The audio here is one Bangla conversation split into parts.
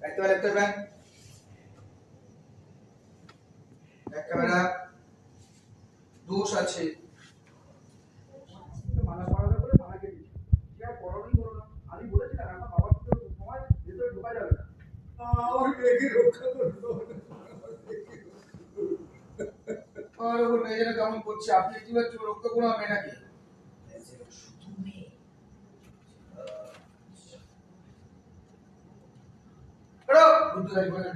একটা ব্যাগ ক্যামেরা দোষ আছে মানা করাতে বলে মানাকে দিচ্ছি কি আর করোনি বলো না আমি বলেছিলাম আমার বাবার তো সময় ভেতরে ঢোকা যাবে না আমার মেয়েকে রক্ষা করবো আর ওর মেয়ে যেন কেমন করছে আপনি কি ভাবছেন রক্ষা করবো আমি নাকি শুধু মেয়ে বুদ্ধদারি করে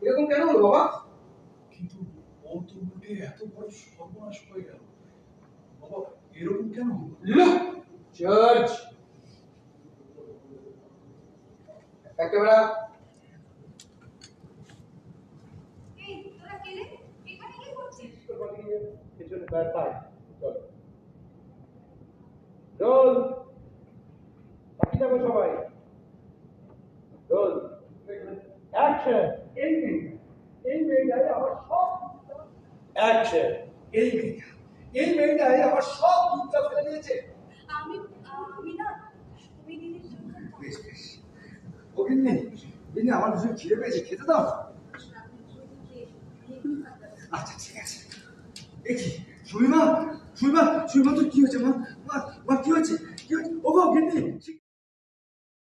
এরকম কেন হলো বাবা কিন্তু ওর তো উল্টে এত বড় সর্বনাশ হয়ে গেল বাবা এরকম কেন হলো চার্জ ক্যামেরা এই তোরা কে রে এখানে কি করছিস পিছনে ব্যাপার চল রোল বাকি যাবো সবাই রোল অ্যাকশন এই মেয়েটাই আমার সব অ্যাকশন এই মেয়েটাই আমার সব দুধটা ফেলে দিয়েছে আমি না তুমি দিদির জন্য বেশ বেশ ও কিন্তু দিনে আমার ভীষণ খিদে পেয়েছে খেতে দাও আচ্ছা ঠিক আছে দেখি সুমিমা সুমিমা সুমিমা তো কি হয়েছে মা মা মা কি হয়েছে ও গো গিন্নি